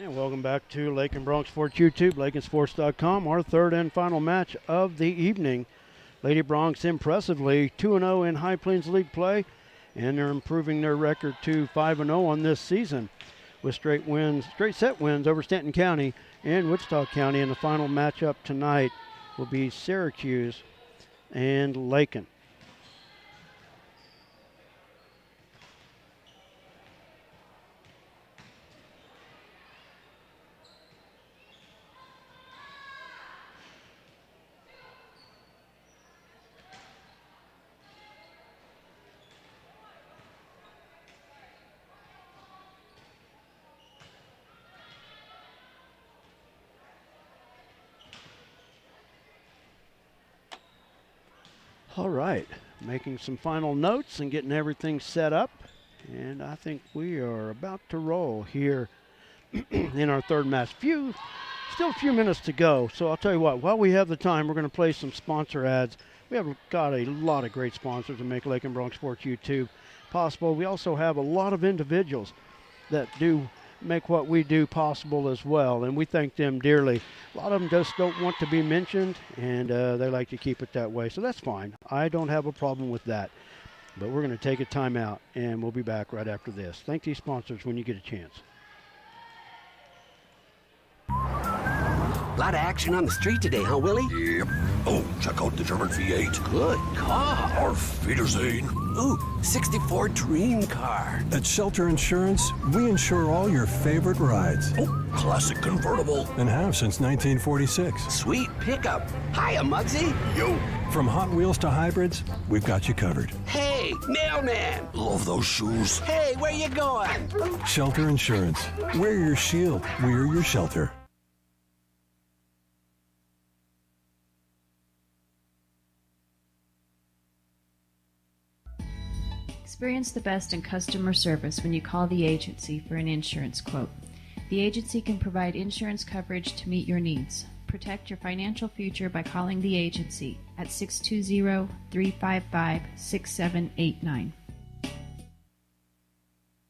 And welcome back to Lakin Bronx Sports YouTube, LakinSports.com. Our third and final match of the evening. Lady Bronx impressively 2-0 in High Plains League play, and they're improving their record to 5-0 on this season with straight set wins over Stanton County and Wichita County. And the final matchup tonight will be Syracuse and Lakin. All right, making some final notes and getting everything set up. And I think we are about to roll here in our third match. Still a few minutes to go. So I'll tell you what, while we have the time, we're going to play some sponsor ads. We have got a lot of great sponsors to make Lakin Bronx Sports YouTube possible. We also have a lot of individuals that do make what we do possible as well, and we thank them dearly. A lot of them just don't want to be mentioned, and they like to keep it that way, so that's fine. I don't have a problem with that, but we're going to take a time out, and we'll be back right after this. Thank these sponsors when you get a chance. A lot of action on the street today, huh, Willie? Yep. Oh, check out the German V8. Good car. Auf Wiedersehen. Ooh, 64 dream car. At Shelter Insurance, we insure all your favorite rides. Oh, classic convertible. And have since 1946. Sweet pickup. Hiya, Muggsy. Yo. From Hot Wheels to hybrids, we've got you covered. Hey, mailman. Love those shoes. Hey, where you going? Shelter Insurance. We're your shield. We're your shelter. Experience the best in customer service when you call the agency for an insurance quote. The agency can provide insurance coverage to meet your needs. Protect your financial future by calling the agency at 620-355-6789.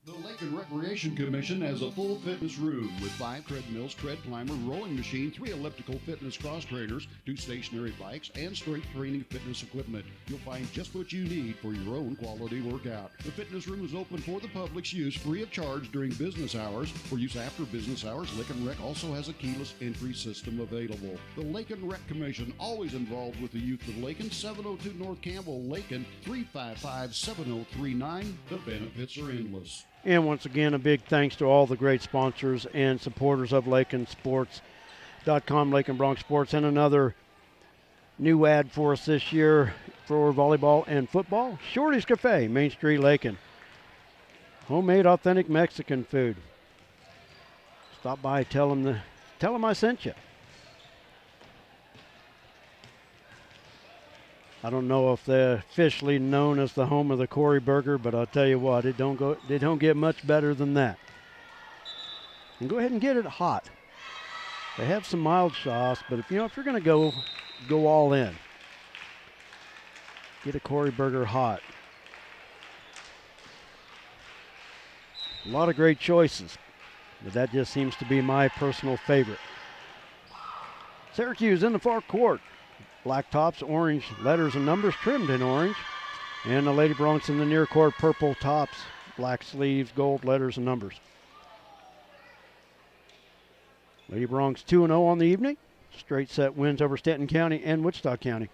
The Lakin Recreation Commission has a full fitness room with 5 treadmills, tread climber, rowing machine, 3 elliptical fitness cross trainers, 2 stationary bikes, and strength training fitness equipment. You'll find just what you need for your own quality workout. The fitness room is open for the public's use free of charge during business hours. For use after business hours, Lakin Rec also has a keyless entry system available. The Lakin Rec Commission, always involved with the youth of Lakin, 702 North Campbell, Lakin, 355-7039. The benefits are endless. And once again, a big thanks to all the great sponsors and supporters of LakinSports.com, Lakin Bronx Sports, and another new ad for us this year for volleyball and football. Shorty's Cafe, Main Street, Lakin. Homemade, authentic Mexican food. Stop by, tell them I sent you. I don't know if they're officially known as the home of the Corey Burger, but I'll tell you what, it don't get much better than that. And go ahead and get it hot. They have some mild sauce, but if you're going to go all in, get a Corey Burger hot. A lot of great choices, but that just seems to be my personal favorite. Syracuse in the far court. Black tops, orange letters and numbers trimmed in orange. And the Lady Bronx in the near court, purple tops, black sleeves, gold letters and numbers. Lady Bronx 2-0 on the evening. Straight set wins over Stanton County and Wichita County.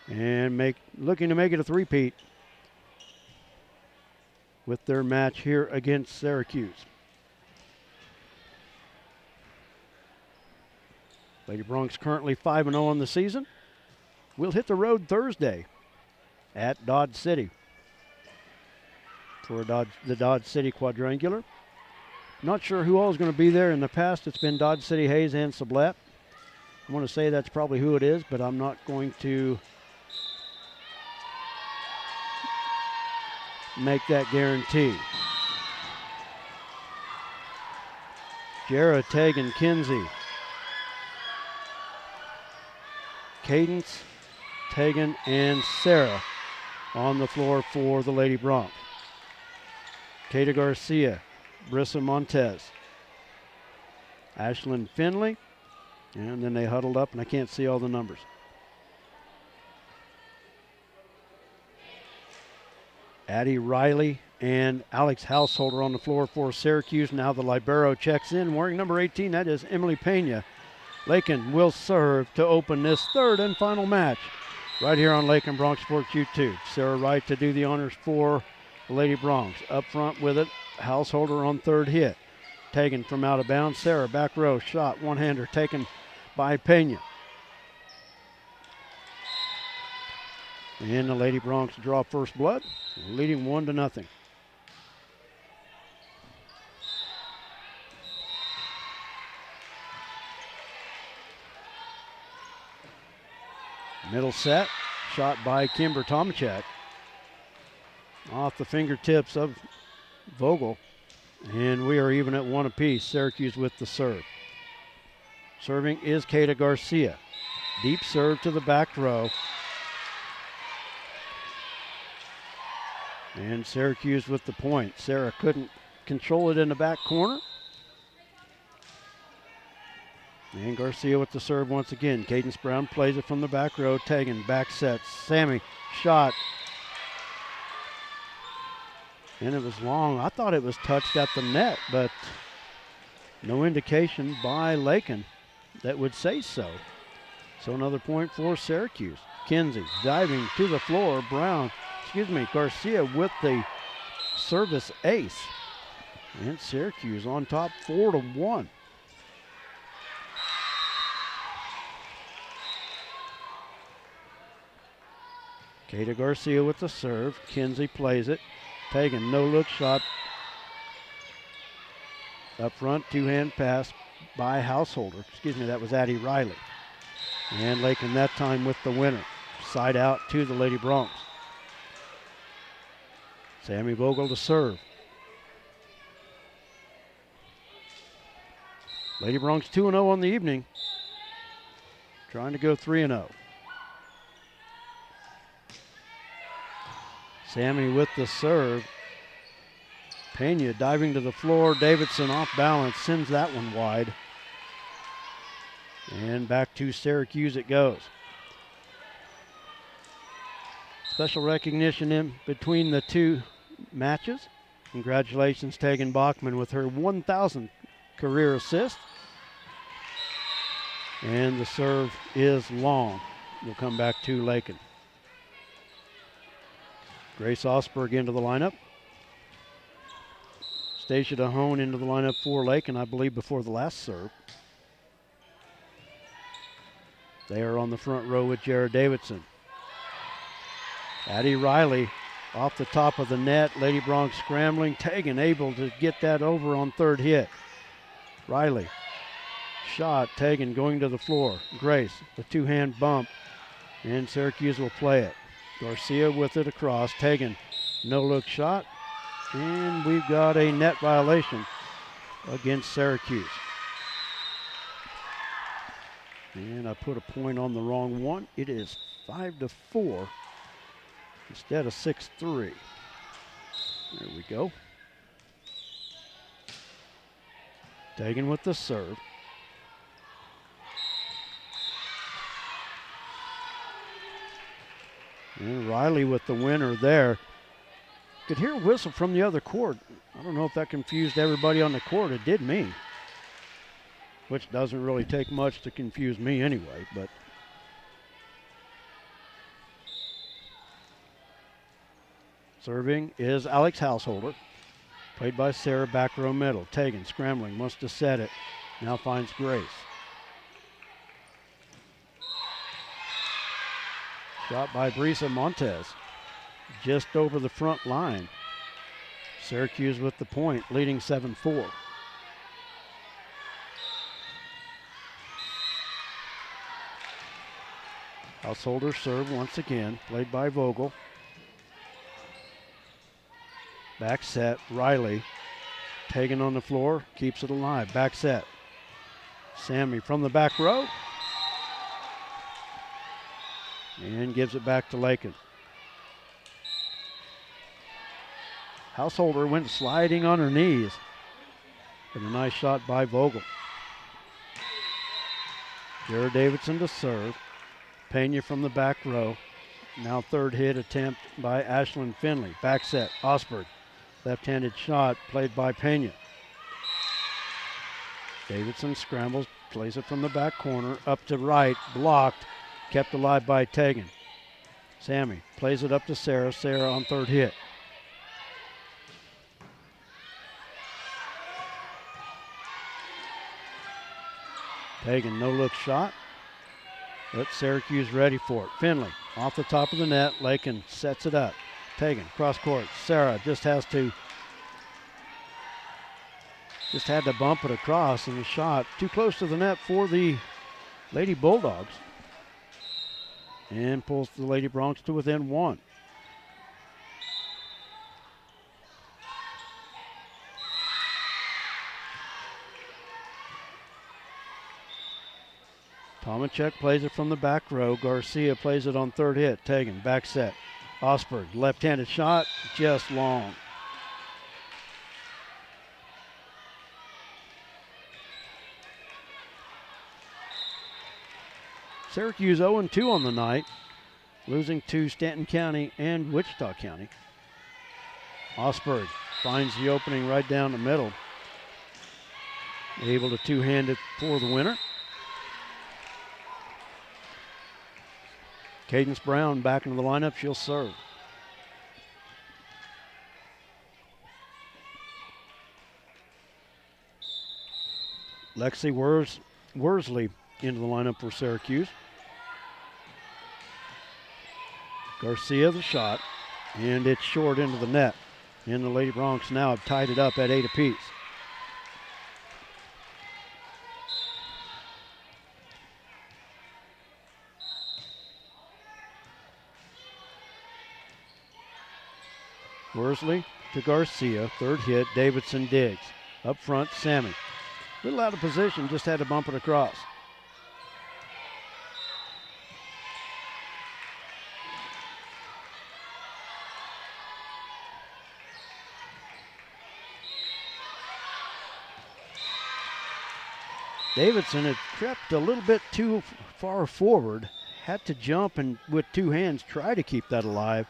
And looking to make it a three-peat with their match here against Syracuse. Lady Bronx currently 5-0 on the season. We'll hit the road Thursday at Dodge City for the Dodge City Quadrangular. Not sure who all is going to be there. In the past, it's been Dodge City, Hayes, and Sublette. I want to say that's probably who it is, but I'm not going to make that guarantee. Jarrah, Tegan, Kinsey. Cadence, Tegan, and Sarah on the floor for the Lady Bronx. Kata Garcia, Brissa Montez, Ashlyn Finley. And then they huddled up, and I can't see all the numbers. Addie Riley and Alex Householder on the floor for Syracuse. Now the libero checks in, wearing number 18. That is Emily Pena. Lakin will serve to open this third and final match right here on Lakin Bronx Sports YouTube. Sarah Wright to do the honors for the Lady Bronx. Up front with it, Householder on third hit. Taken from out of bounds. Sarah back row shot, one-hander taken by Pena. And the Lady Bronx draw first blood, leading 1-0. Middle set, shot by Kimber Tomachek. Off the fingertips of Vogel. And we are even at one apiece. Syracuse with the serve. Serving is Kata Garcia. Deep serve to the back row. And Syracuse with the point. Sarah couldn't control it in the back corner. And Garcia with the serve once again. Cadence Brown plays it from the back row. Tagging, back set. Sammy, shot. And it was long. I thought it was touched at the net, but no indication by Lakin that would say so. So another point for Syracuse. Kinsey diving to the floor. Garcia with the service ace. And Syracuse on top 4-1. Kata Garcia with the serve. Kinsey plays it. Pagan, no-look shot. Up front, two-hand pass by Householder. That was Addie Riley. And Lakin that time with the winner. Side out to the Lady Bronx. Sammy Vogel to serve. Lady Bronx 2-0 on the evening. Trying to go 3-0. Sammy with the serve. Pena diving to the floor. Davidson off balance, sends that one wide. And back to Syracuse it goes. Special recognition in between the two matches. Congratulations, Tegan Bachman with her 1,000th career assist. And the serve is long. We'll come back to Lakin. Grace Osberg into the lineup. Stacia DeHone into the lineup for Lakin, I believe, before the last serve. They are on the front row with Jared Davidson. Addie Riley off the top of the net. Lady Bronx scrambling. Tegan able to get that over on third hit. Riley. Shot. Tegan going to the floor. Grace, the two-hand bump. And Syracuse will play it. Garcia with it across. Tegan, no-look shot. And we've got a net violation against Syracuse. And I put a point on the wrong one. It is 5-4 instead of 6-3. There we go. Tegan with the serve. And Riley with the winner there. Could hear a whistle from the other court. I don't know if that confused everybody on the court. It did me. Which doesn't really take much to confuse me anyway, but. Serving is Alex Householder. Played by Sarah, back row middle. Tegan scrambling, wants to set it. Now finds Grace. Shot by Brisa Montez. Just over the front line. Syracuse with the point, leading 7-4. Householder serve once again, played by Vogel. Back set, Riley. Tegan on the floor, keeps it alive. Back set. Sammy from the back row. And gives it back to Lakin. Householder went sliding on her knees. But a nice shot by Vogel. Jared Davidson to serve. Pena from the back row. Now third hit attempt by Ashlyn Finley. Back set, Osberg. Left-handed shot played by Pena. Davidson scrambles, plays it from the back corner, up to right, blocked, kept alive by Tegan. Sammy plays it up to Sarah. Sarah on third hit. Tegan, no-look shot, but Syracuse ready for it. Finley off the top of the net. Lakin sets it up. Tegan, cross court. Sarah just had to bump it across, and the shot too close to the net for the Lady Bulldogs. And pulls the Lady Broncs to within one. Tomacek plays it from the back row. Garcia plays it on third hit. Tegan, back set. Osberg, left-handed shot, just long. Syracuse 0-2 on the night, losing to Stanton County and Wichita County. Osberg finds the opening right down the middle. Able to two-hand it for the winner. Cadence Brown back into the lineup. She'll serve. Lexi Worsley into the lineup for Syracuse. Garcia the shot, and it's short into the net. And the Lady Broncs now have tied it up at 8 apiece. Worsley to Garcia, third hit, Davidson digs. Up front, Sammy. A little out of position, just had to bump it across. Davidson had crept a little bit too far forward, had to jump and with two hands try to keep that alive,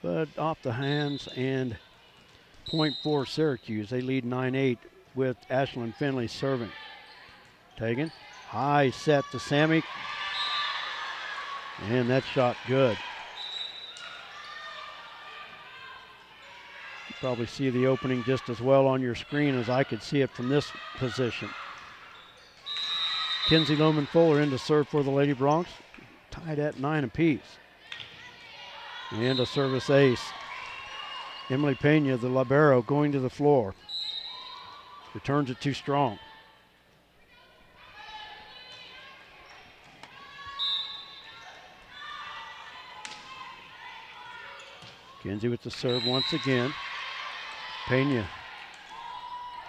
but off the hands and point for Syracuse. They lead 9-8 with Ashlyn Finley serving. Tegan, high set to Sammy, and that shot good. You probably see the opening just as well on your screen as I could see it from this position. Kinsey Lohman-Fuller in to serve for the Lady Broncs, tied at 9 apiece. And a service ace. Emily Pena, the libero, going to the floor. Returns it too strong. Kinsey with the serve once again. Pena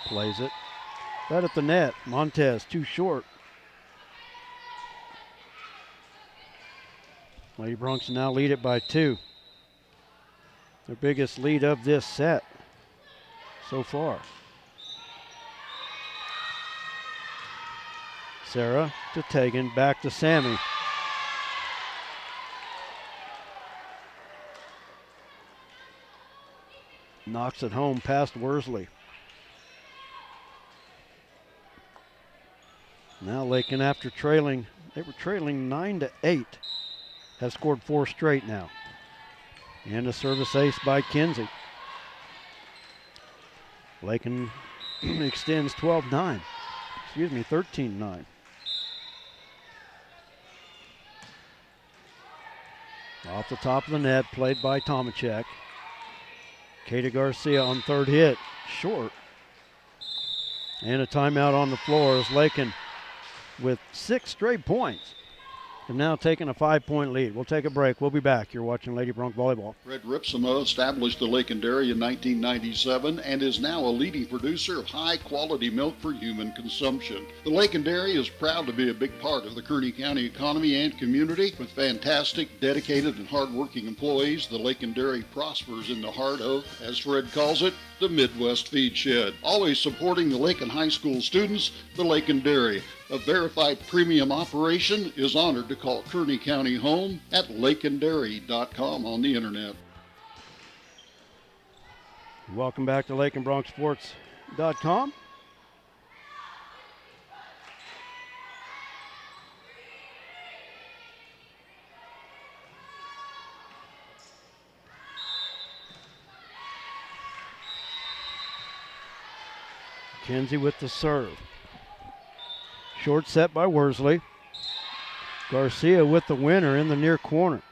plays it. Right at the net. Montez too short. Lady Broncs now lead it by 2. Their biggest lead of this set so far. Sarah to Tegan, back to Sammy. Knocks it home past Worsley. Now Lakin, after trailing, they were trailing 9-8. Has scored 4 straight now. And a service ace by Kinsey. Lakin extends 13-9. Off the top of the net, played by Tomacek. Kata Garcia on third hit, short. And a timeout on the floor as Lakin, with 6 straight points, have now taken a 5-point lead. We'll take a break. We'll be back. You're watching Lady Bronc Volleyball. Fred Ripsema established the Lakin Dairy in 1997 and is now a leading producer of high-quality milk for human consumption. The Lakin Dairy is proud to be a big part of the Kearney County economy and community. With fantastic, dedicated, and hard-working employees, the Lakin Dairy prospers in the heart of, as Fred calls it, the Midwest Feed Shed. Always supporting the Lakin High School students, the Lakin Dairy. a verified premium operation, is honored to call Kearney County home at lakindairy.com on the internet. Welcome back to LakinBronxSports.com. Kinsey with the serve. Short set by Worsley. Garcia with the winner in the near corner.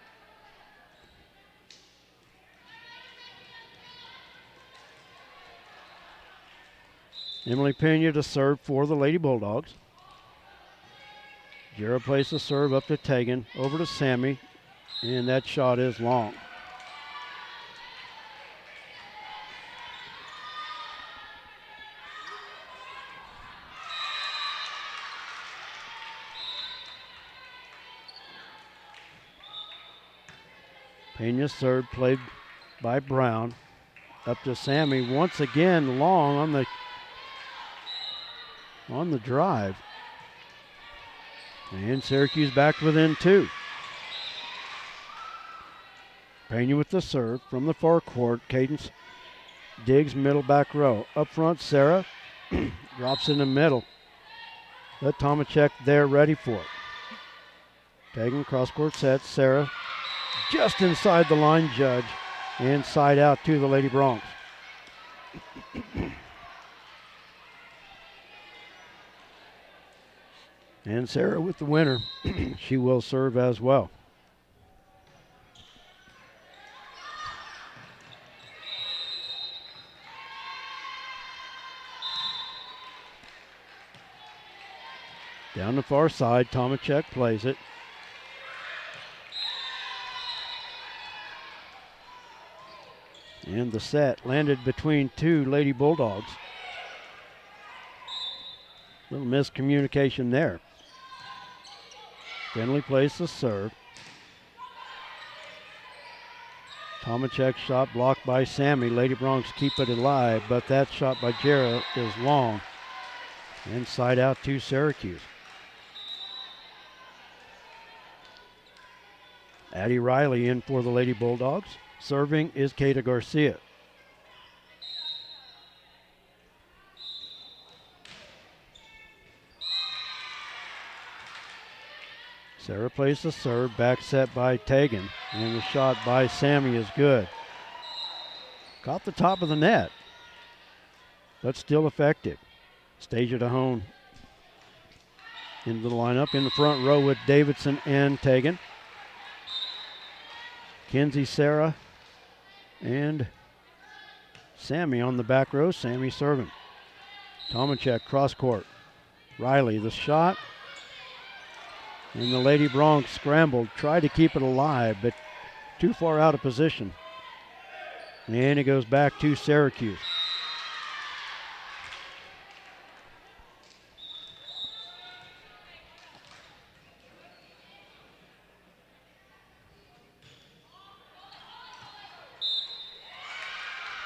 Emily Pena to serve for the Lady Bulldogs. Jera plays the serve up to Tegan, over to Sammy, and that shot is long. Pena's serve played by Brown. Up to Sammy once again, long on the drive. And Syracuse back within 2. Pena with the serve from the far court. Cadence digs middle back row. Up front, Sarah drops in the middle. Let Tomacek there ready for it. Taking cross court set. Sarah just inside the line judge and side out to the Lady Bronx. And Sarah with the winner. She will serve as well. Down the far side, Tomacek plays it. And the set landed between 2 Lady Bulldogs. Little miscommunication there. Finley plays the serve. Tomacek shot blocked by Sammy. Lady Bronx keep it alive, but that shot by Jera is long. Inside out to Syracuse. Addie Riley in for the Lady Bulldogs. Serving is Kata Garcia. Sarah plays the serve, back set by Tegan, and the shot by Sammy is good. Caught the top of the net, but still effective. Stasia DeHone into the lineup in the front row with Davidson and Tegan. Kinsey, Sarah, and Sammy on the back row. Sammy serving. Tomacek cross court. Riley the shot. And the Lady Bronx scrambled, tried to keep it alive, but too far out of position. And it goes back to Syracuse.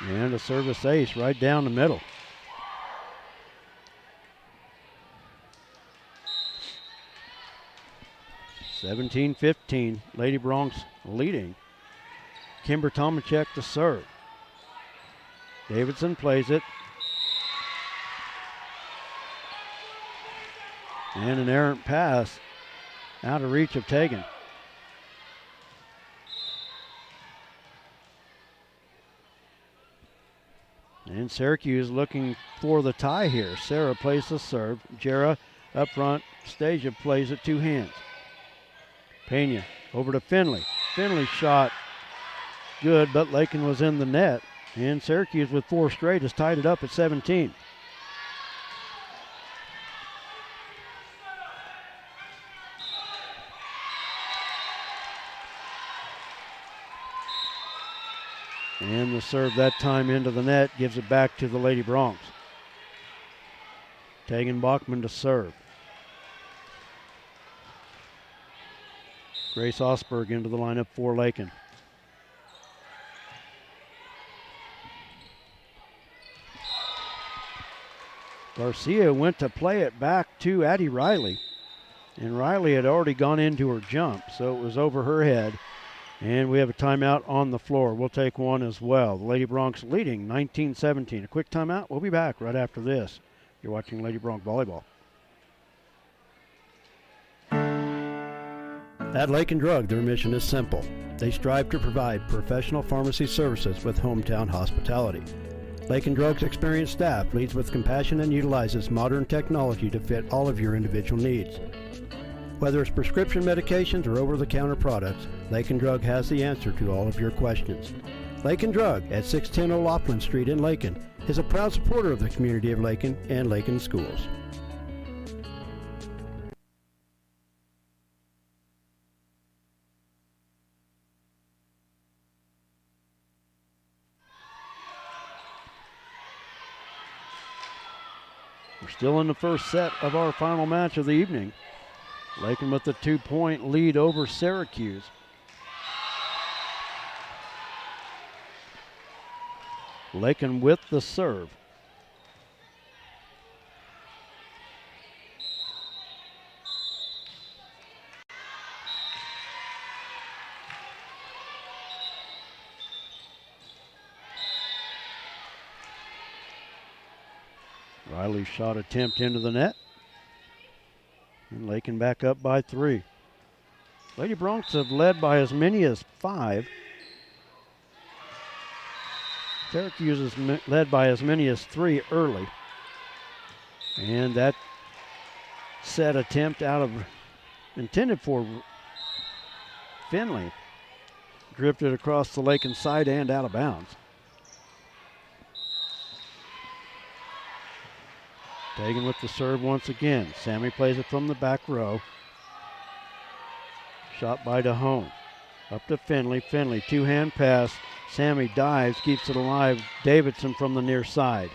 And a service ace right down the middle. (17-15), Lady Bronx leading. Kimber Tomacek to serve. Davidson plays it. And an errant pass out of reach of Tegan. And Syracuse looking for the tie here. Sarah plays the serve. Jera up front. Stasia plays it 2 hands. Pena over to Finley. Finley shot good, but Lakin was in the net. And Syracuse with 4 straight has tied it up at 17. And the serve that time into the net gives it back to the Lady Bronx. Tegan Bachman to serve. Grace Osberg into the lineup for Lakin. Garcia went to play it back to Addie Riley. And Riley had already gone into her jump, so it was over her head. And we have a timeout on the floor. We'll take one as well. The Lady Broncs leading 19-17. A quick timeout. We'll be back right after this. You're watching Lady Bronc Volleyball. At Lakin Drug, their mission is simple. They strive to provide professional pharmacy services with hometown hospitality. Lakin Drug's experienced staff leads with compassion and utilizes modern technology to fit all of your individual needs. Whether it's prescription medications or over-the-counter products, Lakin Drug has the answer to all of your questions. Lakin Drug at 610 O'Loughlin Street in Lakin is a proud supporter of the community of Lakin and Lakin schools. We're still in the first set of our final match of the evening. Lakin with the 2-point lead over Syracuse. Lakin with the serve. Riley's shot attempt into the net. And Lakin back up by 3. Lady Broncs have led by as many as 5. Syracuse is led by as many as 3 early. And that set attempt intended for Finley drifted across the Lakin side and out of bounds. Taken with the serve once again. Sammy plays it from the back row. Shot by DeHone. Up to Finley. Finley, 2-hand pass. Sammy dives, keeps it alive. Davidson from the near side.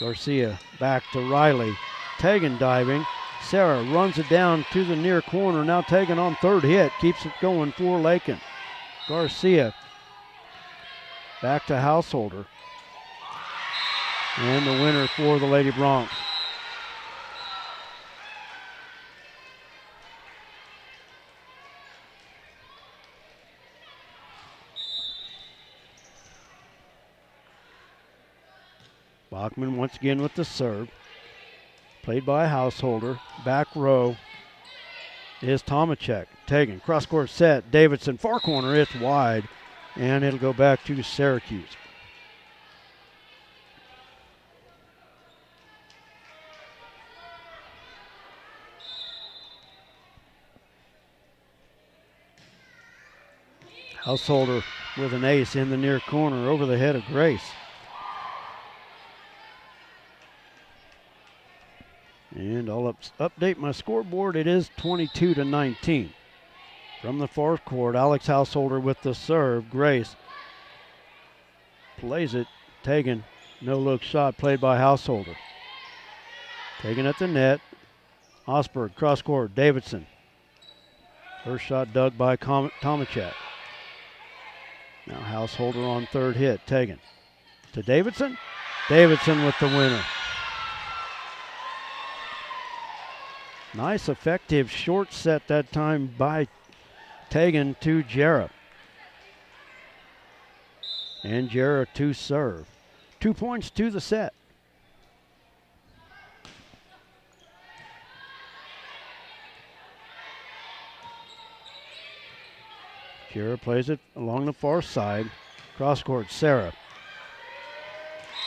Garcia back to Riley. Tegan diving. Sarah runs it down to the near corner. Now Tegan on third hit. Keeps it going for Lakin. Garcia back to Householder. And the winner for the Lady Broncs. Bachman once again with the serve. Played by Householder. Back row is Tomacek. Tegan, cross-court set. Davidson, far corner, it's wide. And it'll go back to Syracuse. Householder with an ace in the near corner over the head of Grace. And I'll update my scoreboard. It is 22-19. From the fourth court, Alex Householder with the serve. Grace plays it. Tegan, no-look shot played by Householder. Tegan at the net. Osberg, cross-court, Davidson. First shot dug by Tomacek. Now Householder on third hit. Tegan to Davidson. Davidson with the winner. Nice effective short set that time by Tegan to Jarrah. And Jarrah to serve. 2 points to the set. Jarrah plays it along the far side. Cross court, Sarah.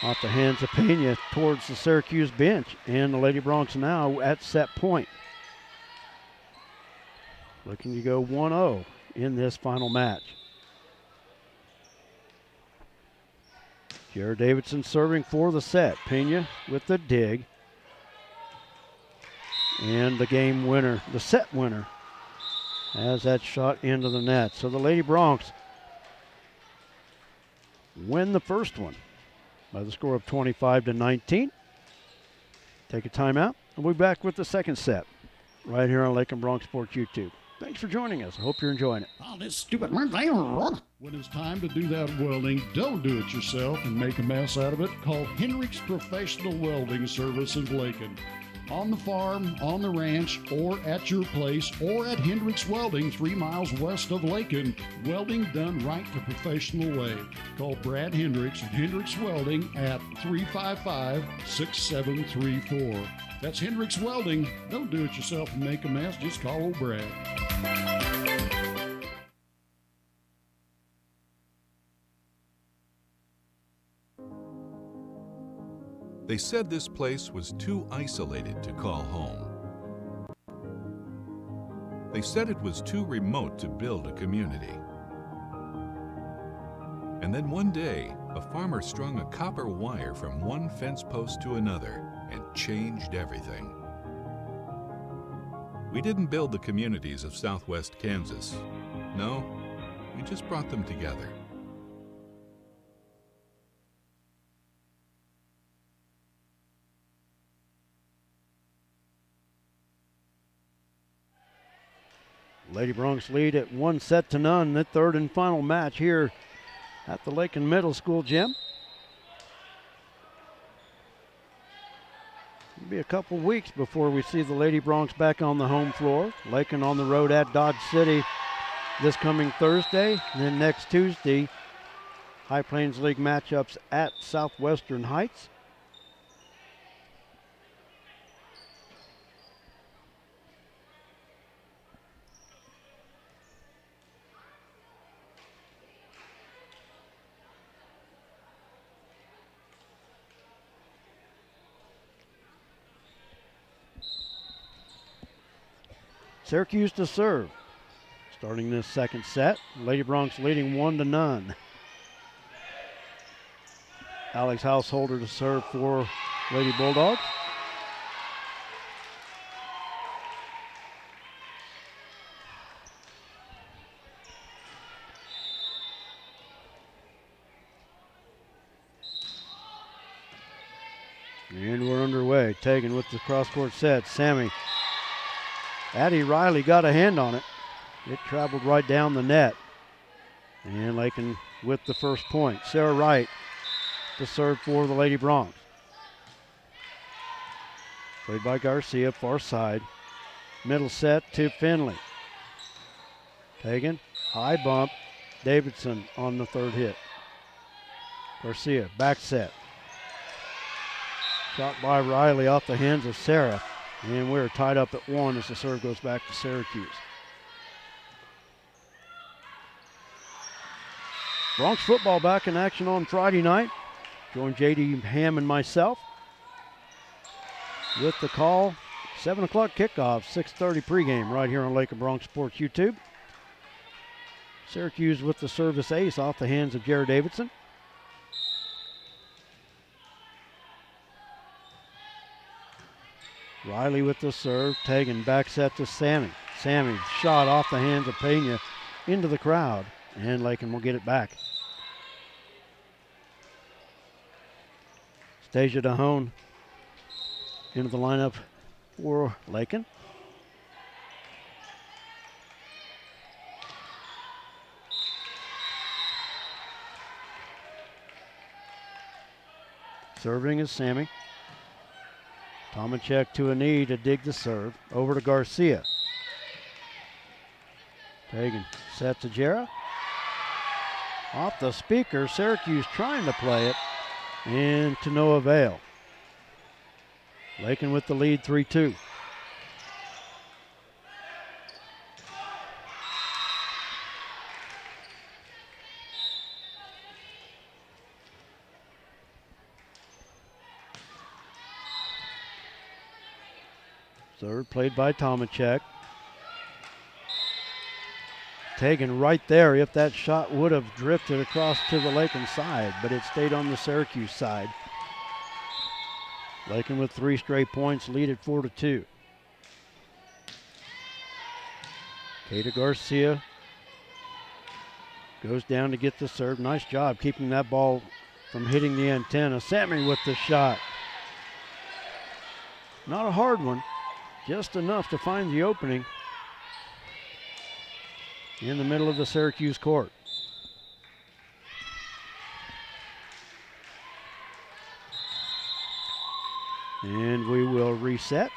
Off the hands of Pena towards the Syracuse bench. And the Lady Broncs now at set point. Looking to go 1-0 in this final match. Jarrah Davidson serving for the set. Pena with the dig. And the game winner, the set winner, has that shot into the net. So the Lady Broncs win the first one by the score of 25-19. Take a timeout, and we'll be back with the second set right here on Lakin Bronc Sports YouTube. Thanks for joining us. I hope you're enjoying it. Oh, this stupid When it's time to do that welding, don't do it yourself and make a mess out of it. Call Hendricks Professional Welding Service of Lakin. On the farm, on the ranch, or at your place, or at Hendricks Welding 3 miles west of Lakin. Welding done right the professional way. Call Brad Hendricks at Hendricks Welding at 355-6734. That's Hendricks Welding. Don't do it yourself and make a mess. Just call old Brad. They said this place was too isolated to call home. They said it was too remote to build a community. And then one day, a farmer strung a copper wire from one fence post to another and changed everything. We didn't build the communities of Southwest Kansas. No, we just brought them together. Lady Bronx lead at 1-0, the third and final match here at the Lakin Middle School gym. It'll be a couple weeks before we see the Lady Bronx back on the home floor. Lakin on the road at Dodge City this coming Thursday. And then next Tuesday, High Plains League matchups at Southwestern Heights. Syracuse to serve. Starting this second set, Lady Bronx leading 1-0. Alex Householder to serve for Lady Bulldogs. And we're underway. Tegan with the cross-court set. Sammy. Addie Riley got a hand on it. It traveled right down the net. And Lakin with the first point. Sarah Wright to serve for the Lady Bronx. Played by Garcia, far side. Middle set to Finley. Tegan, high bump. Davidson on the third hit. Garcia, back set. Shot by Riley off the hands of Sarah. And we're tied up at 1 as the serve goes back to Syracuse. Bronx football back in action on Friday night. Join J.D. Ham and myself with the call. 7 o'clock kickoff, 6:30 pregame right here on Lakin Bronx Sports YouTube. Syracuse with the service ace off the hands of Jared Davidson. Riley with the serve. Tegan back set to Sammy. Sammy shot off the hands of Pena into the crowd. And Lakin will get it back. Stasia DeHone into the lineup for Lakin. Serving is Sammy. Tomacek to a knee to dig the serve. Over to Garcia. Tegan set to Jarrah. Off the speaker, Syracuse trying to play it, and to no avail. Lakin with the lead, 3-2. Serve played by Tomacek. Tegan right there if that shot would have drifted across to the Lakin side, but it stayed on the Syracuse side. Lakin with 3 straight points, lead at 4-2. Kata Garcia goes down to get the serve. Nice job keeping that ball from hitting the antenna. Sammy with the shot. Not a hard one, just enough to find the opening. in the middle of the Syracuse court. And we will reset.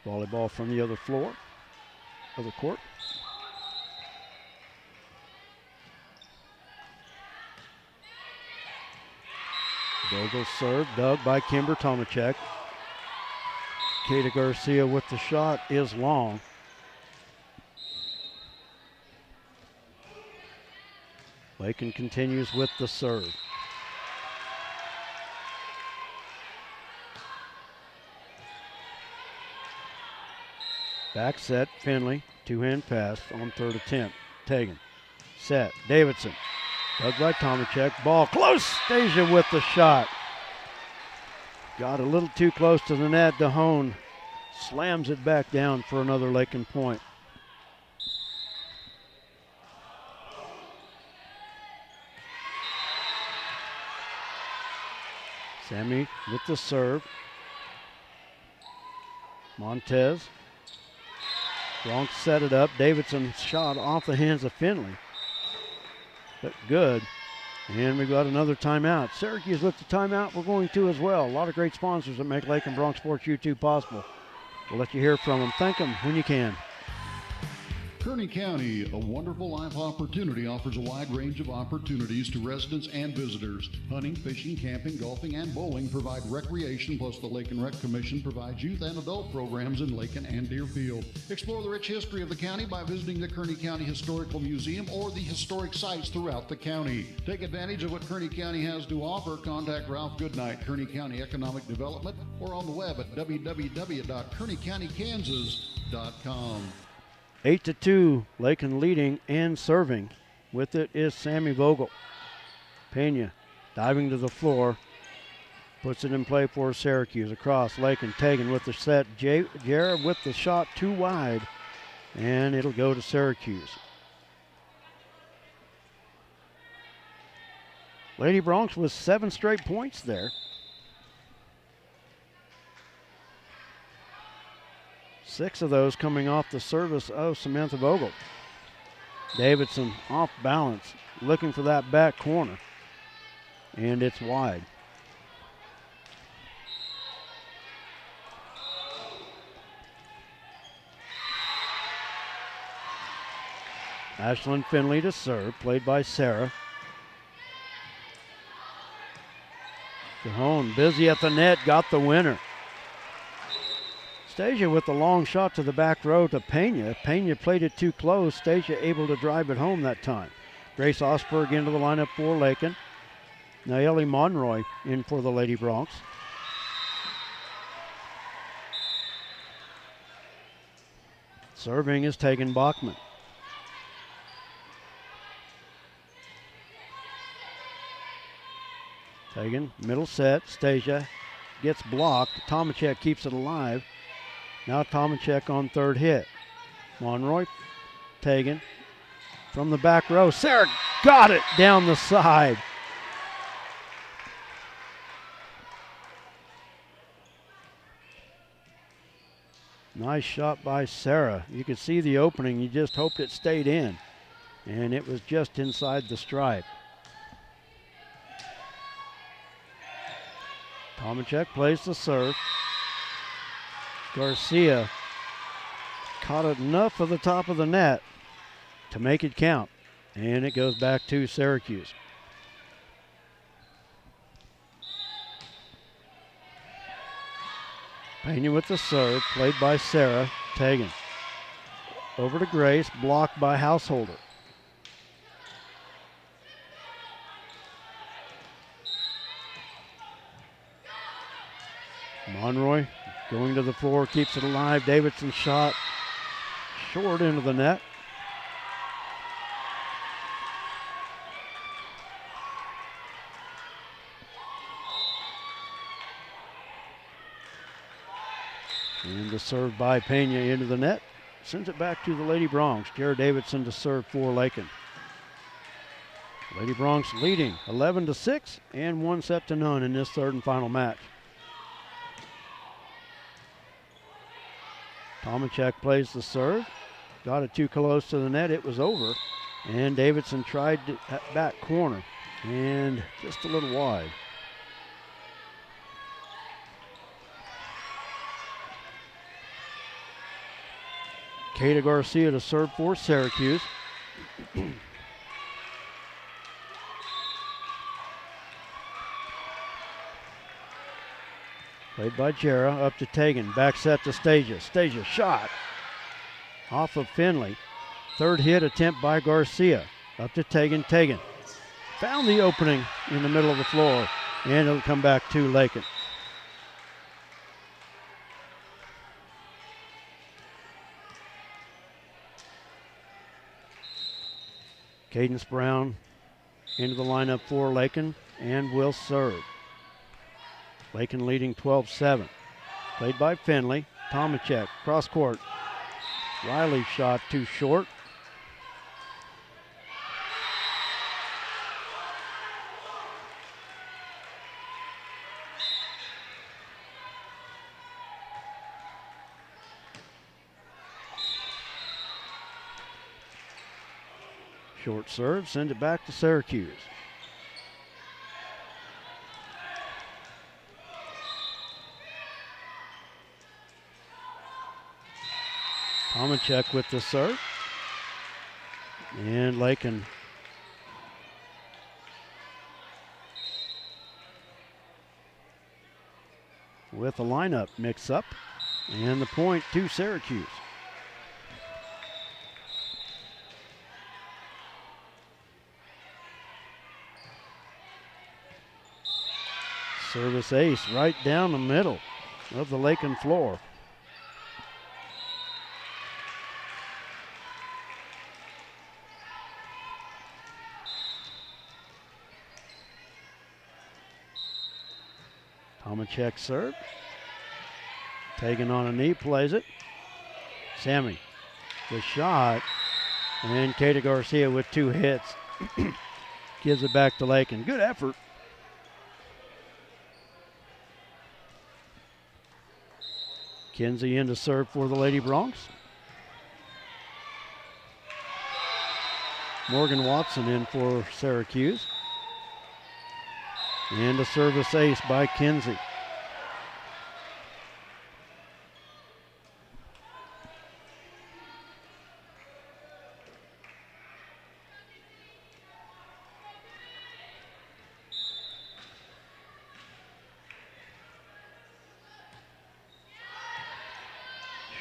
Volleyball from the other floor, other court. Vogel serve, dug by Kimber Tomacek. Kata Garcia with the shot is long. Lakin continues with the serve. Back set, Finley, two-hand pass on third attempt. Tegan, set, Davidson, dug by Tomacek, ball close, Stasia with the shot. Got a little too close to the net, DeHone slams it back down for another Lakin point. Sammy with the serve. Montez. Bronx set it up. Davidson shot off the hands of Finley. But good. And we got another timeout. Syracuse with the timeout. We're going to as well. A lot of great sponsors that make Lakin Bronx Sports U2 possible. We'll let you hear from them. Thank them when you can. Kearney County, a wonderful life opportunity, offers a wide range of opportunities to residents and visitors. Hunting, fishing, camping, golfing, and bowling provide recreation, plus the Lake and Rec Commission provides youth and adult programs in Lakin and Deerfield. Explore the rich history of the county by visiting the Kearney County Historical Museum or the historic sites throughout the county. Take advantage of what Kearney County has to offer. Contact Ralph Goodnight, Kearney County Economic Development, or on the web at www.kearneycountykansas.com. 8-2, Lakin leading and serving. With it is Sammy Vogel. Pena diving to the floor, puts it in play for Syracuse. Across, Lakin, Tegan with the set. Jarrett with the shot too wide, and it'll go to Syracuse. Lady Bronx with 7 straight points there. 6 of those coming off the service of Samantha Vogel. Davidson off balance, looking for that back corner, and it's wide. Ashlyn Finley to serve, played by Sarah. DeHone busy at the net, got the winner. Stasia with the long shot to the back row to Pena. Pena played it too close. Stasia able to drive it home that time. Grace Osberg into the lineup for Lakin. Nayeli Monroy in for the Lady Bronx. Serving is Tegan Bachman. Tegan, middle set. Stasia gets blocked. Tomacek keeps it alive. Now Tomacek on third hit. Monroy, Tegan from the back row. Sarah got it down the side. Nice shot by Sarah. You could see the opening. You just hoped it stayed in. And it was just inside the stripe. Tomacek plays the serve. Garcia caught it enough of the top of the net to make it count. And it goes back to Syracuse. Pena with the serve, played by Sarah. Tegan. Over to Grace, blocked by Householder. Monroy going to the floor, keeps it alive. Davidson's shot short into the net. And the serve by Pena into the net. Sends it back to the Lady Bronx. Jared Davidson to serve for Lakin. Lady Bronx leading 11-6 and 1-0 in this third and final match. Tomacek plays the serve. got it too close to the net. It was over. And Davidson tried at back corner and just a little wide. Kata Garcia to serve for Syracuse. Played by Jera, up to Tegan, back set to Stasia. Stasia shot off of Finley. Third hit attempt by Garcia, up to Tegan. Tegan found the opening in the middle of the floor, and it'll come back to Lakin. Cadence Brown into the lineup for Lakin and will serve. Lakin leading 12-7. Played by Finley. Tomacek, cross court. Riley shot too short. Short serve, send it back to Syracuse. Tomacek with the serve. And Lakin with a lineup mix-up. And the point to Syracuse. Service ace right down the middle of the Lakin floor. Tomacek serve. Taken on a knee, plays it. Sammy, the shot. And Kata Garcia with 2 hits. Gives it back to Lakin. Good effort. Kinsey in to serve for the Lady Bronx. Morgan Watson in for Syracuse. And a service ace by Kinsey.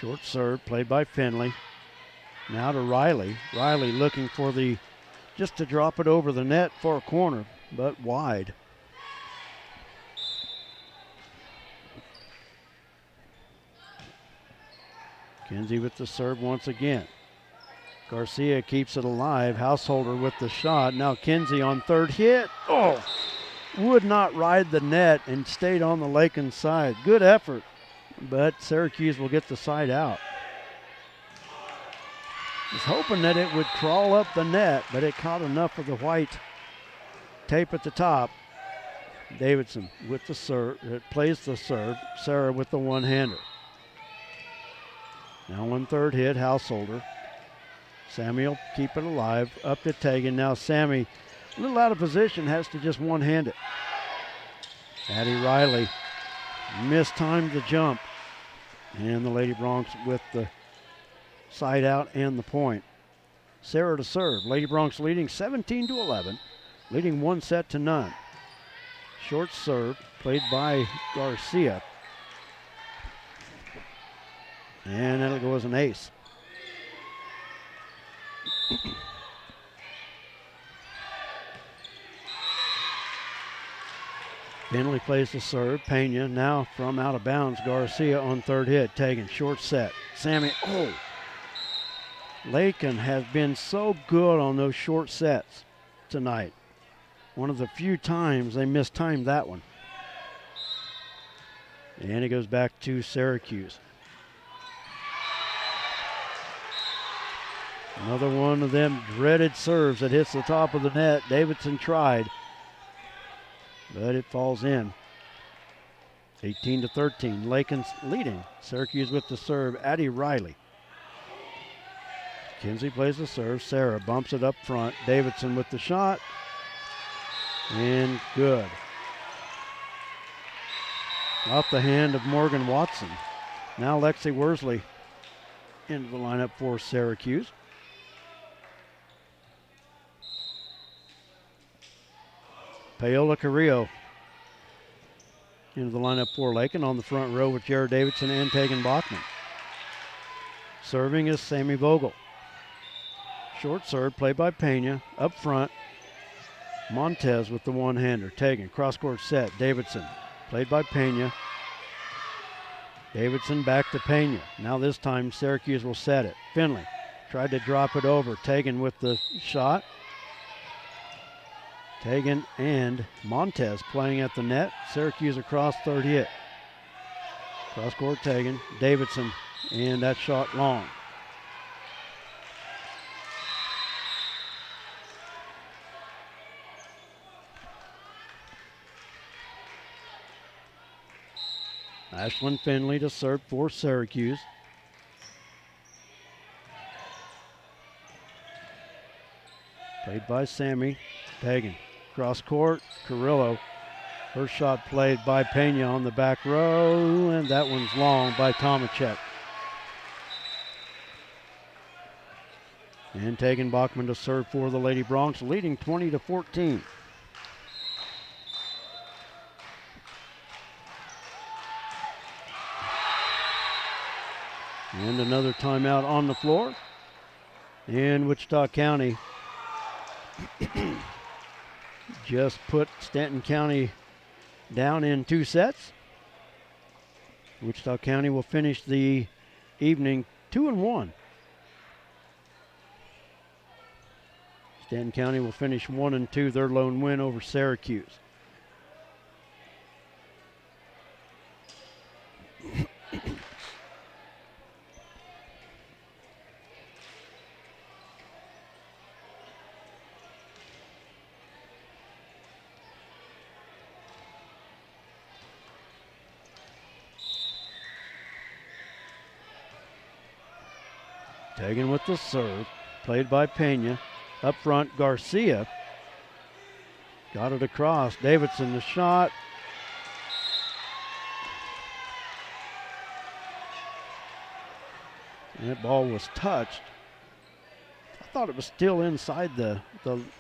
Short serve played by Finley. Now to Riley. Riley looking for just to drop it over the net for a corner, but wide. Kinsey with the serve once again. Garcia keeps it alive. Householder with the shot. Now Kinsey on third hit. Oh, would not ride the net and stayed on the Lakin side. Good effort, but Syracuse will get the side out. Was hoping that it would crawl up the net, but it caught enough of the white tape at the top. Davidson with the serve, plays the serve. Sarah with the one-hander. Now on third hit, Householder. Samuel keep it alive, up to Tegan. Now Sammy, a little out of position, has to just one-hand it. Addie Riley mistimed the jump. And the Lady Bronx with the side out and the point. Sarah to serve. Lady Bronx leading 17-11, leading 1-0. Short serve played by Garcia. And that'll go as an ace. Finley plays the serve. Pena now from out of bounds. Garcia on third hit. Taken short set. Sammy, oh. Lakin has been so good on those short sets tonight. One of the few times they mistimed that one. And it goes back to Syracuse. Another one of them dreaded serves that hits the top of the net. Davidson tried, but it falls in. 18-13. Lakin's leading. Syracuse with the serve. Addie Riley. Kinsey plays the serve. Sarah bumps it up front. Davidson with the shot. And good. Off the hand of Morgan Watson. Now Lexi Worsley into the lineup for Syracuse. Paola Carrillo into the lineup for Lakin on the front row with Jared Davidson and Tegan Bachman. Serving is Sammy Vogel. Short serve played by Pena. Up front, Montez with the one-hander. Tegan, cross-court set. Davidson played by Pena. Davidson back to Pena. Now this time Syracuse will set it. Finley tried to drop it over. Tegan with the shot. Tegan and Montez playing at the net. Syracuse across, third hit. Cross-court Tegan, Davidson, and that shot long. Ashlyn Finley to serve for Syracuse. Played by Sammy. Tegan. Cross court. Carrillo. Her shot played by Pena on the back row, and that one's long by Tomacek. And Tegan Bachman to serve for the Lady Bronx, leading 20-14. And another timeout on the floor. And Wichita County just put Stanton County down in 2 sets. Wichita County will finish the evening 2-1. Stanton County will finish 1-2, their lone win over Syracuse. Tegan with the serve, played by Pena. Up front, Garcia. Got it across. Davidson, the shot. And that ball was touched. I thought it was still inside the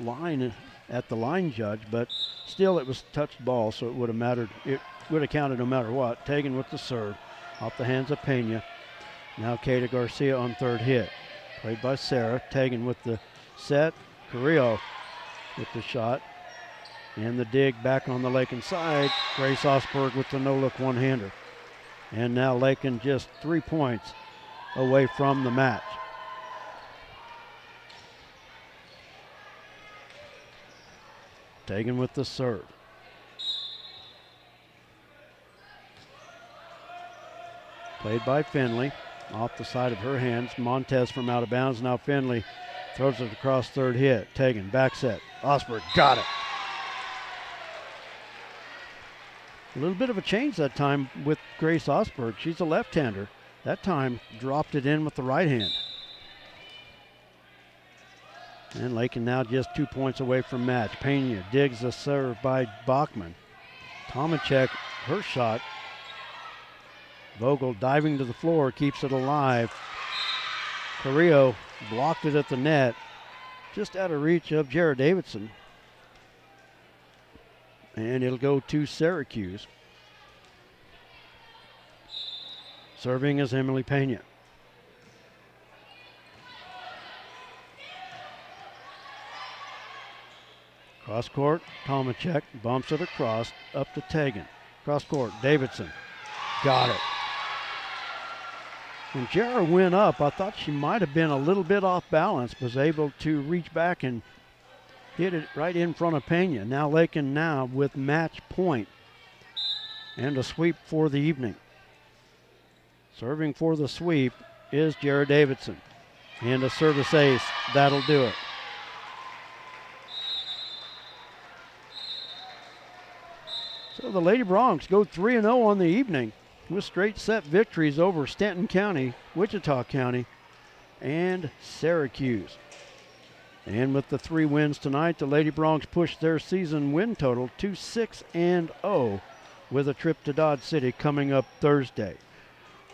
line at the line judge, but still it was touched ball, so it would have mattered. It would have counted no matter what. Tegan with the serve, off the hands of Pena. Now Kata Garcia on third hit. Played by Sarah. Tegan with the set. Carrillo with the shot. And the dig back on the Lakin side. Grace Osberg with the no-look one-hander. And now Lakin just 3 points away from the match. Tegan with the serve. Played by Finley. Off the side of her hands. Montez from out of bounds. Now Finley throws it across third hit. Tegan, back set. Osberg got it. A little bit of a change that time with Grace Osberg. She's a left-hander. That time dropped it in with the right hand. And Lakin now just 2 points away from match. Pena digs the serve by Bachman. Tomacek, her shot. Vogel diving to the floor, keeps it alive. Carrillo blocked it at the net, just out of reach of Jared Davidson. And it'll go to Syracuse. Serving is Emily Pena. Cross court, Tomacek bumps it across, up to Tegan. Cross court, Davidson. Got it. When Jarrah went up, I thought she might have been a little bit off balance, was able to reach back and hit it right in front of Pena. Now Lakin now with match point and a sweep for the evening. Serving for the sweep is Jared Davidson. And a service ace, that'll do it. So the Lady Bronx go 3-0 on the evening with straight set victories over Stanton County, Wichita County, and Syracuse. And with the 3 wins tonight, the Lady Broncs pushed their season win total to 6-0 with a trip to Dodge City coming up Thursday.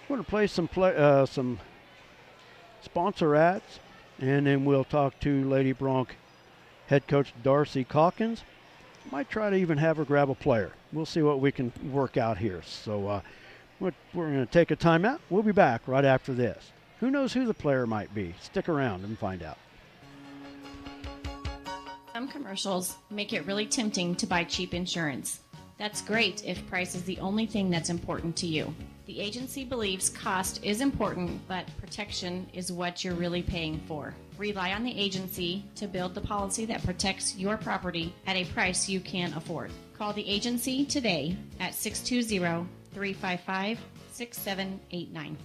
We're going to play some sponsor ads, and then we'll talk to Lady Bronc head coach Darcy Calkins. Might try to even have her grab a player. We'll see what we can work out here. So we're going to take a timeout. We'll be back right after this. Who knows who the player might be? Stick around and find out. Some commercials make it really tempting to buy cheap insurance. That's great if price is the only thing that's important to you. The agency believes cost is important, but protection is what you're really paying for. Rely on the agency to build the policy that protects your property at a price you can afford. Call the agency today at 620-355-6789.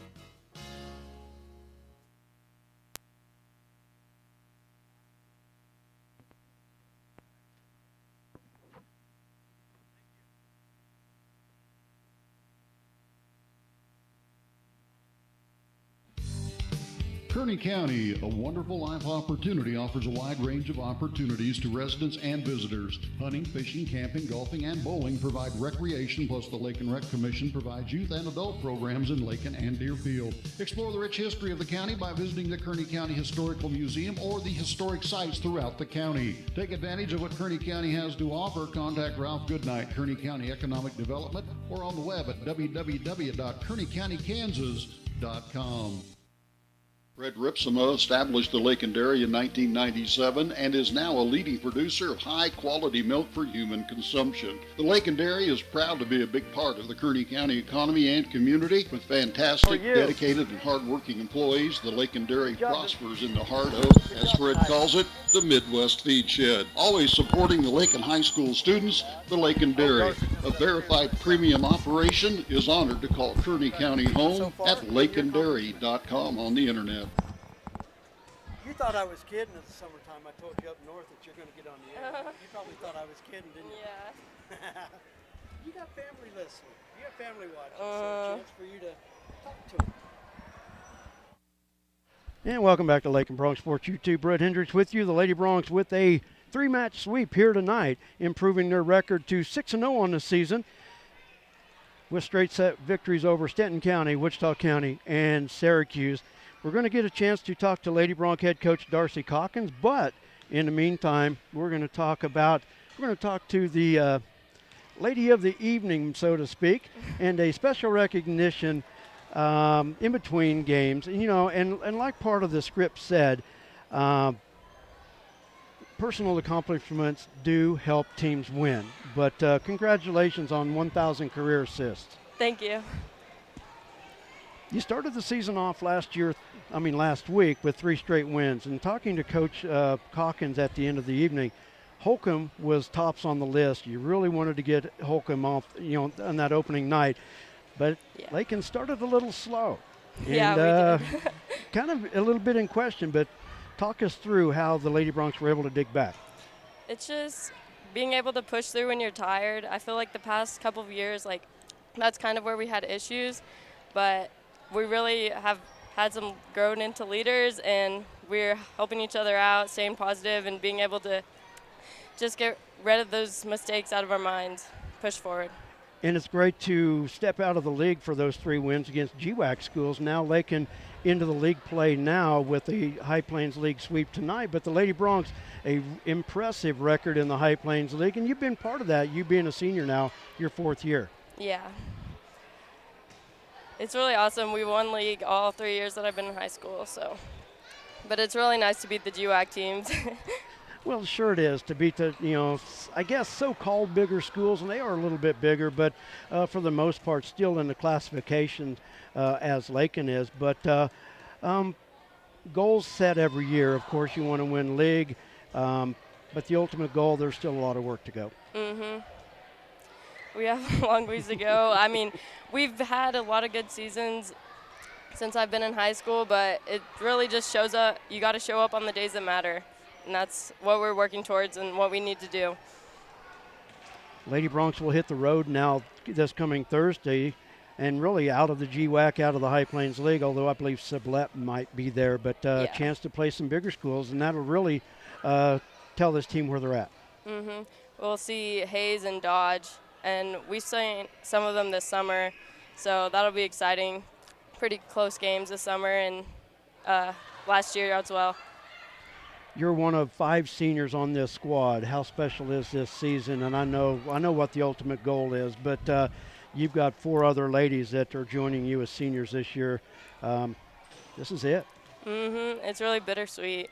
Kearney County, a wonderful life opportunity, offers a wide range of opportunities to residents and visitors. Hunting, fishing, camping, golfing, and bowling provide recreation, plus the Lakin Rec Commission provides youth and adult programs in Lakin and Deerfield. Explore the rich history of the county by visiting the Kearney County Historical Museum or the historic sites throughout the county. Take advantage of what Kearney County has to offer. Contact Ralph Goodnight, Kearney County Economic Development, or on the web at www.kearneycountykansas.com. Fred Ripsema established the Lakin Dairy in 1997 and is now a leading producer of high-quality milk for human consumption. The Lakin Dairy is proud to be a big part of the Kearney County economy and community. With fantastic, dedicated, and hard-working employees, the Lakin Dairy prospers in the heart of, as Fred calls it, the Midwest Feed Shed. Always supporting the Lakin High School students, the Lakin Dairy, a verified premium operation, is honored to call Kearney County home at lakindairy.com on the internet. You thought I was kidding in the summertime. I told you up north that you're going to get on the air. You probably thought I was kidding, didn't you? Yeah. You got family listening. You got family watching. So a chance for you to talk to them. And welcome back to Lakin Bronc Sports YouTube. Brett Hendricks with you. The Lady Broncs with a 3-match sweep here tonight, improving their record to 6-0 on the season with straight set victories over Stanton County, Wichita County, and Syracuse. We're going to get a chance to talk to Lady Bronc head coach Darcy Calkins, but in the meantime, we're going to talk to the lady of the evening, so to speak, and a special recognition in between games. You know, and like part of the script said, personal accomplishments do help teams win. But congratulations on 1,000 career assists. Thank you. You started the season off last week with 3 straight wins. And talking to Coach Calkins at the end of the evening, Holcomb was tops on the list. You really wanted to get Holcomb off, on that opening night. But Lakin started a little slow. Yeah, we did. Kind of a little bit in question, but talk us through how the Lady Broncs were able to dig back. It's just being able to push through when you're tired. I feel like the past couple of years, that's kind of where we had issues. But we really have had some grown into leaders, and we're helping each other out, staying positive, and being able to just get rid of those mistakes out of our minds, push forward. And it's great to step out of the league for those 3 wins against GWAC schools. Now Lakin into the league play now with the High Plains League sweep tonight. But the Lady Broncs, a impressive record in the High Plains League, and you've been part of that. You being a senior now, your 4th year. Yeah. It's really awesome. We won league all 3 years that I've been in high school, so. But it's really nice to beat the GWAC teams. Well, sure it is to beat the, I guess so-called bigger schools, and they are a little bit bigger, but for the most part still in the classification as Lakin is. But goals set every year. Of course, you want to win league, but the ultimate goal, there's still a lot of work to go. Mm-hmm. We have a long ways to go. I mean, we've had a lot of good seasons since I've been in high school, but it really just shows up. You got to show up on the days that matter, and that's what we're working towards and what we need to do. Lady Broncs will hit the road now this coming Thursday and really out of the GWAC, out of the High Plains League, although I believe Sublette might be there, but a chance to play some bigger schools, and that'll really tell this team where they're at. We'll see Hayes and Dodge, and we've seen some of them this summer, so that'll be exciting. Pretty close games this summer and last year as well. You're one of 5 seniors on this squad. How special is this season? And I know what the ultimate goal is, but you've got 4 other ladies that are joining you as seniors this year. This is it. It's really bittersweet.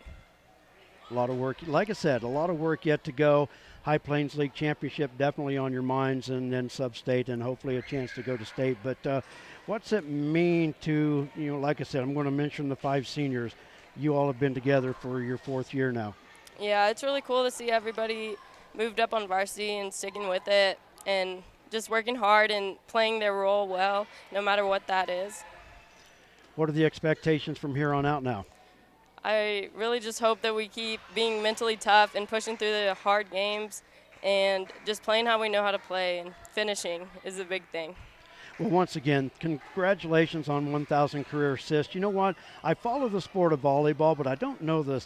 A lot of work. Like I said, a lot of work yet to go. High Plains League Championship definitely on your minds, and then sub-state and hopefully a chance to go to state. But what's it mean to, like I said, I'm going to mention the 5 seniors. You all have been together for your 4th year now. Yeah, it's really cool to see everybody moved up on varsity and sticking with it and just working hard and playing their role well, no matter what that is. What are the expectations from here on out now? I really just hope that we keep being mentally tough and pushing through the hard games and just playing how we know how to play, and finishing is a big thing. Well, once again, congratulations on 1,000 career assists. You know what? I follow the sport of volleyball, but I don't know the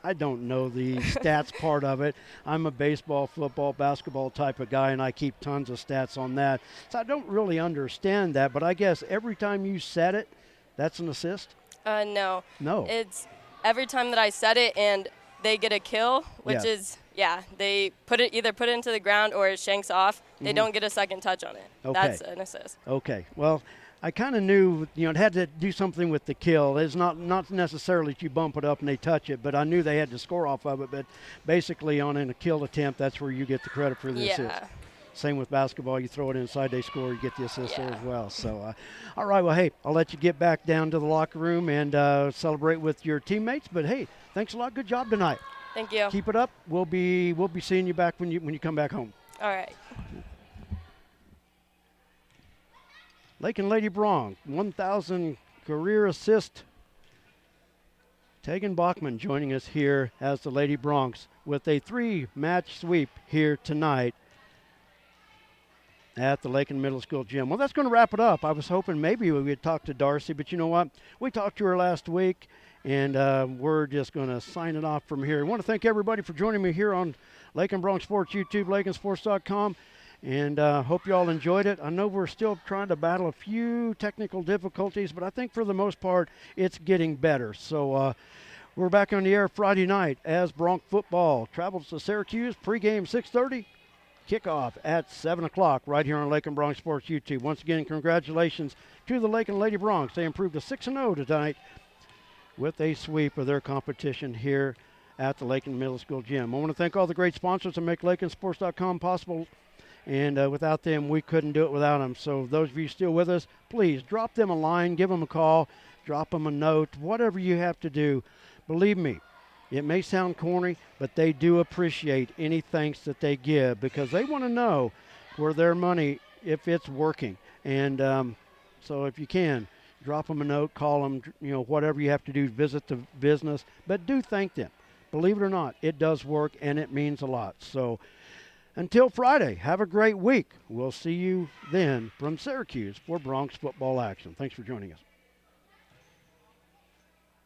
stats part of it. I'm a baseball, football, basketball type of guy, and I keep tons of stats on that. So I don't really understand that, but I guess every time you set it, that's an assist? No. No. It's every time that I set it and they get a kill, which is, they either put it into the ground or it shanks off. They don't get a second touch on it. Okay. That's an assist. Okay. Well, I kind of knew, it had to do something with the kill. It's not necessarily that you bump it up and they touch it, but I knew they had to score off of it. But basically on a kill attempt, that's where you get the credit for the assist. Same with basketball. You throw it inside, they score, you get the assist there as well. So, all right, well, hey, I'll let you get back down to the locker room and celebrate with your teammates. But, hey, thanks a lot. Good job tonight. Thank you. Keep it up. We'll be seeing you back when you come back home. All right. Lakin Lady Bronx, 1,000 career assist. Tegan Bachman joining us here as the Lady Bronx with a 3-match sweep here tonight at the Lakin Middle School gym. Well, that's going to wrap it up. I was hoping maybe we would talk to Darcy, but you know what? We talked to her last week, and we're just going to sign it off from here. I want to thank everybody for joining me here on Lakin Bronx Sports YouTube, lakinsports.com, and hope you all enjoyed it. I know we're still trying to battle a few technical difficulties, but I think for the most part, it's getting better. So we're back on the air Friday night as Bronx football travels to Syracuse. Pregame 6:30. Kickoff at 7 o'clock right here on Lakin Bronx Sports YouTube. Once again, congratulations to the Lakin Lady Bronx. They improved to 6-0 tonight with a sweep of their competition here at the Lakin Middle School gym. I want to thank all the great sponsors that make lakinsports.com possible, and without them, we couldn't do it without them. So those of you still with us, please drop them a line, give them a call, drop them a note, whatever you have to do. Believe me, it may sound corny, but they do appreciate any thanks that they give because they want to know where their money, if it's working. And so if you can, drop them a note, call them, whatever you have to do, visit the business. But do thank them. Believe it or not, it does work, and it means a lot. So until Friday, have a great week. We'll see you then from Syracuse for Bronx football action. Thanks for joining us.